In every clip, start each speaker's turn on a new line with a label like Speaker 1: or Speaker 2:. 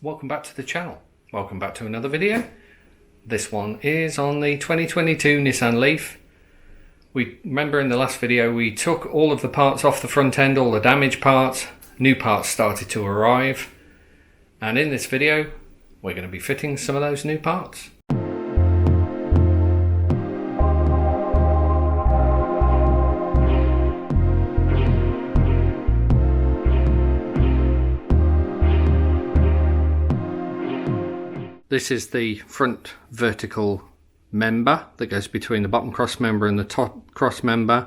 Speaker 1: Welcome back to the channel. Welcome back to another video. This one is on the 2022 Nissan Leaf. We remember in the last video we took all of the parts off the front end, all the damaged parts. New parts started to arrive, and in this video we're going to be fitting some of those new parts. This is the front vertical member that goes between the bottom cross member and the top cross member.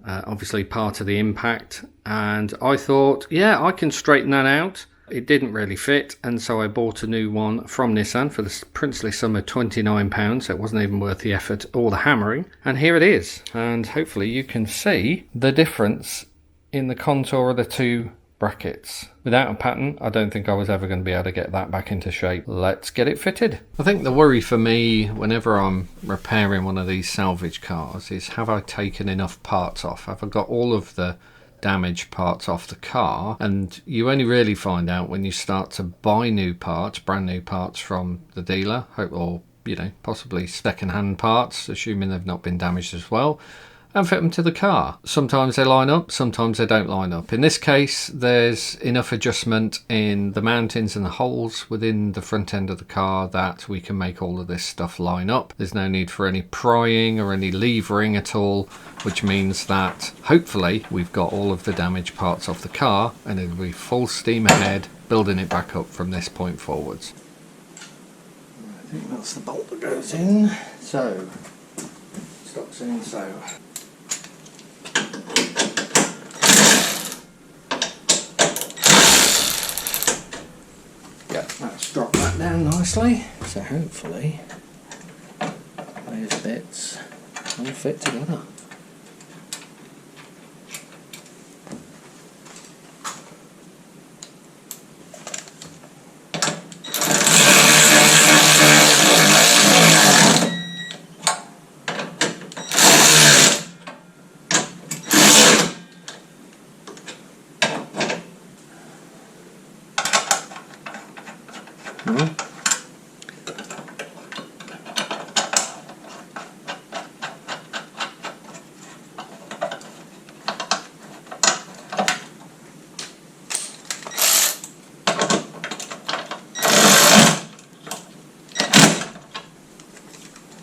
Speaker 1: Obviously part of the impact, and I thought, yeah, I can straighten that out. It didn't really fit, and so I bought a new one from Nissan for the princely sum of £29, so it wasn't even worth the effort or the hammering. And here it is, and hopefully you can see the difference in the contour of the two brackets. Without a pattern, I don't think I was ever going to be able to get that back into shape. Let's get it fitted. I think the worry for me whenever I'm repairing one of these salvage cars is, have I taken enough parts off? Have I got all of the damaged parts off the car? And you only really find out when you start to buy new parts, brand new parts from the dealer, or possibly second-hand parts, assuming they've not been damaged as well, and fit them to the car. Sometimes they line up, sometimes they don't line up. In this case, there's enough adjustment in the mountings and the holes within the front end of the car that we can make all of this stuff line up. There's no need for any prying or any levering at all, which means that hopefully we've got all of the damaged parts off the car, and it'll be full steam ahead building it back up from this point forwards. I think that's the bolt that goes in. So, stops in so. Yeah, that's dropped that down nicely, so hopefully those bits will fit together.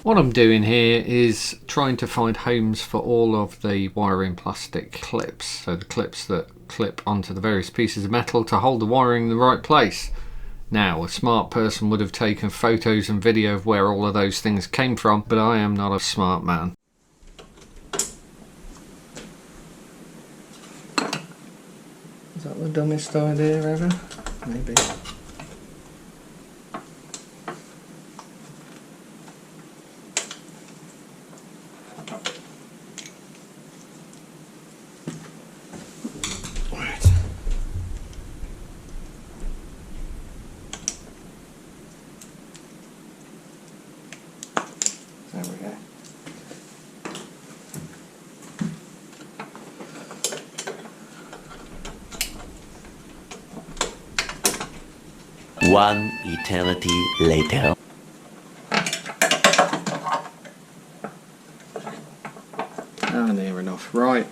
Speaker 1: What I'm doing here is trying to find homes for all of the wiring plastic clips, so the clips that clip onto the various pieces of metal to hold the wiring in the right place. Now, a smart person would have taken photos and video of where all of those things came from, but I am not a smart man. Is that the dumbest idea ever? Maybe. There we go.
Speaker 2: One eternity later.
Speaker 1: Ah, near enough. Right.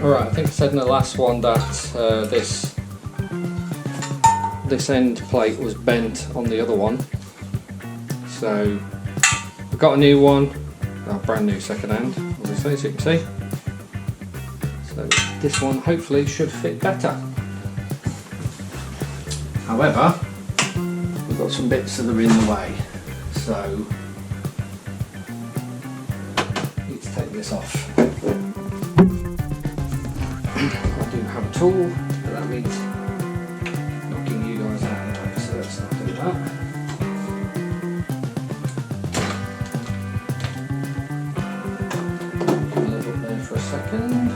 Speaker 1: Alright, I think I said in the last one that this end plate was bent on the other one. So I've got a new one, a brand new second hand, obviously, as you can see. So this one hopefully should fit better. However, we've got some bits that are in the way. So this off. I do have a tool, but that means knocking you guys out of the way, so let's not do that. Live up there for a second.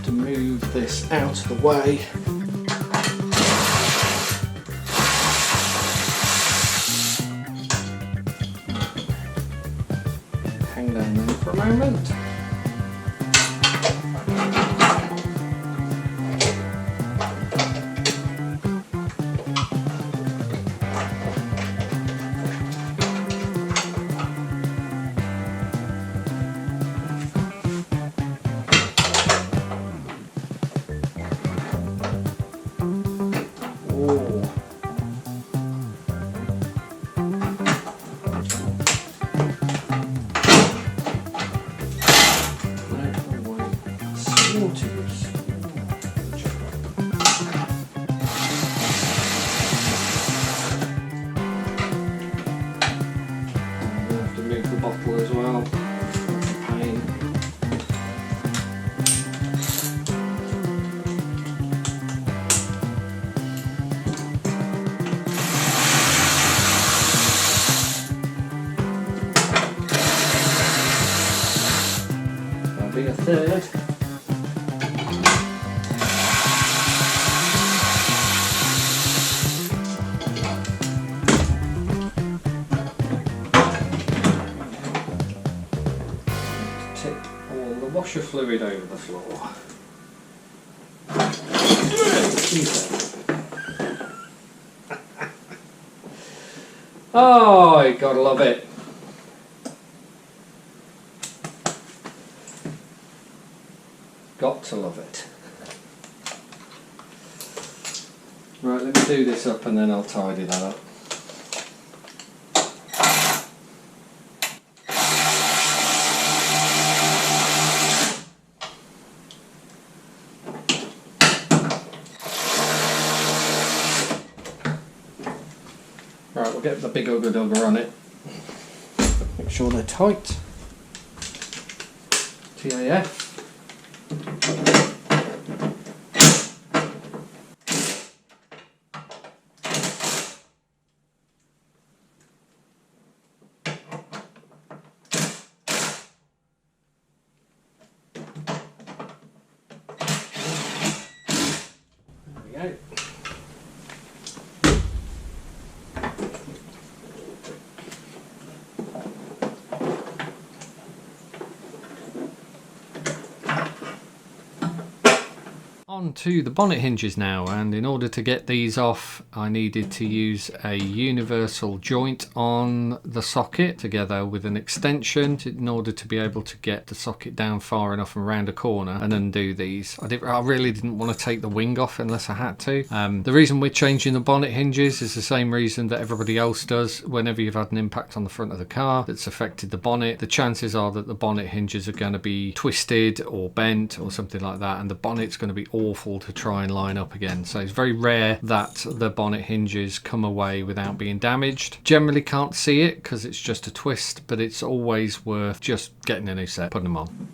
Speaker 1: To move this out of the way. Hang down there for a moment. As well. Pain. That'll be a third. Washer fluid over the floor. Oh, you gotta love it. Got to love it. Right, let me do this up and then I'll tidy that up. Right, we'll get the big ugger dugger on it. Make sure they're tight. TAF. There we go. On to the bonnet hinges now, and in order to get these off I needed to use a universal joint on the socket together with an extension in order to be able to get the socket down far enough and round a corner and undo these. I really didn't want to take the wing off unless I had to. The reason we're changing the bonnet hinges is the same reason that everybody else does. Whenever you've had an impact on the front of the car that's affected the bonnet, the chances are that the bonnet hinges are going to be twisted or bent or something like that, and the bonnet's going to be awful to try and line up again. So it's very rare that the bonnet hinges come away without being damaged. Generally can't see it because it's just a twist, but it's always worth just getting a new set, putting them on.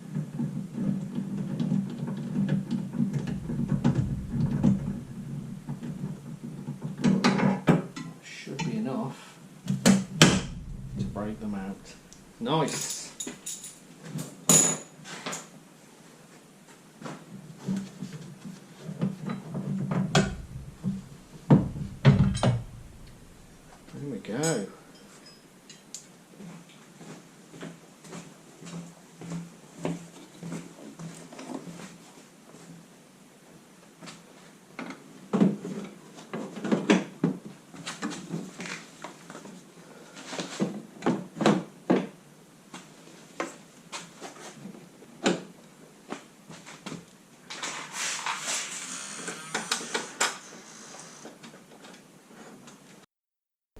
Speaker 1: Should be enough to break them out. Nice. There we go.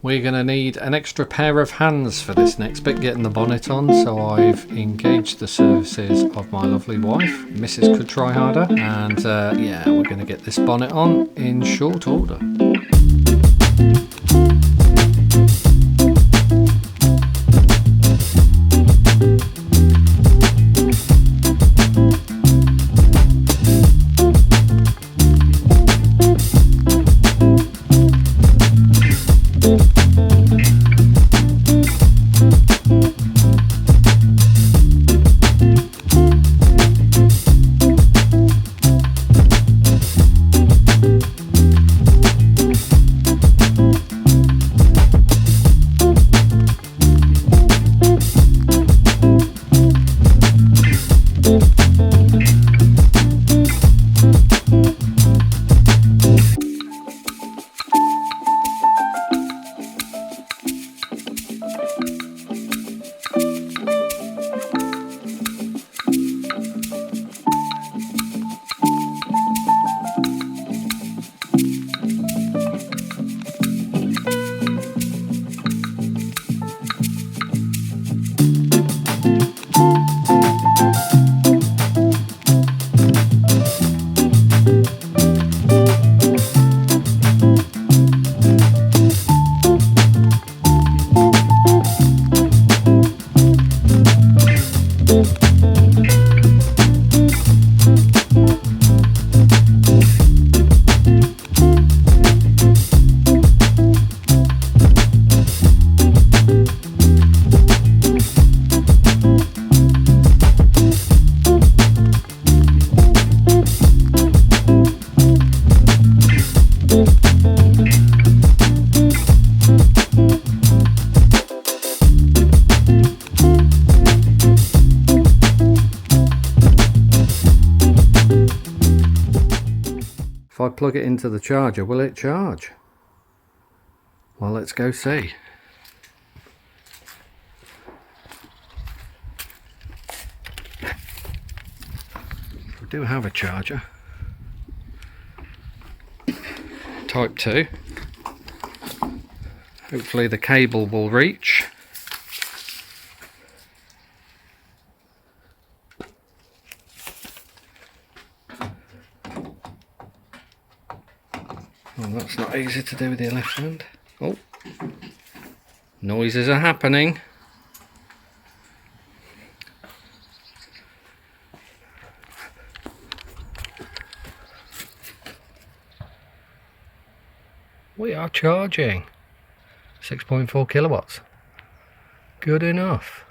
Speaker 1: we're going to need an extra pair of hands for this next bit, getting the bonnet on. So I've engaged the services of my lovely wife, Mrs. Could Try Harder, and yeah, we're going to get this bonnet on in short order. If I plug it into the charger, will it charge? Well, let's go see. We do have a charger. Type 2. Hopefully the cable will reach. Well, that's not easy to do with your left hand. Oh, noises are happening. We are charging 6.4 kilowatts. Good enough.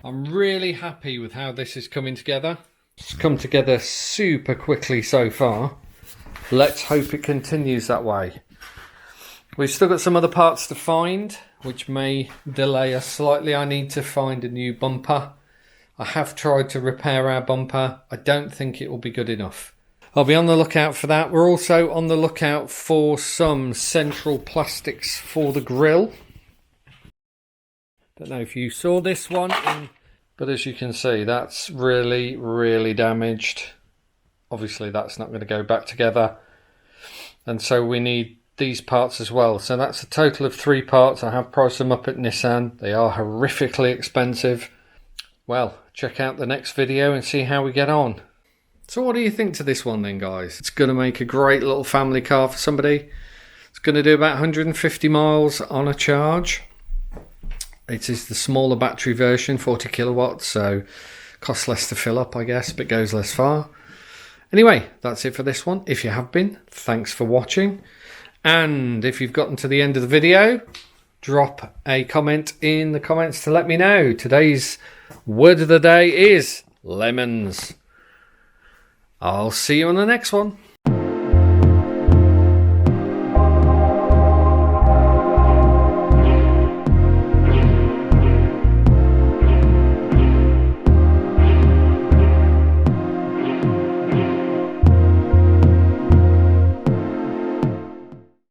Speaker 1: I'm really happy with how this is coming together. It's come together super quickly so far. Let's hope it continues that way. We've still got some other parts to find, which may delay us slightly. I need to find a new bumper. I have tried to repair our bumper. I don't think it will be good enough. I'll be on the lookout for that. We're also on the lookout for some central plastics for the grill. Don't know if you saw this one, but as you can see, that's really damaged. Obviously that's not going to go back together, and so we need these parts as well. So that's a total of 3 parts. I have priced them up at Nissan. They are horrifically expensive. Well, check out the next video and see how we get on. So what do you think to this one then, guys? It's going to make a great little family car for somebody. It's going to do about 150 miles on a charge. It is the smaller battery version, 40 kilowatts, so costs less to fill up, I guess, but goes less far. Anyway, that's it for this one. If you have been, thanks for watching. And if you've gotten to the end of the video, drop a comment in the comments to let me know. Today's word of the day is lemons. I'll see you on the next one.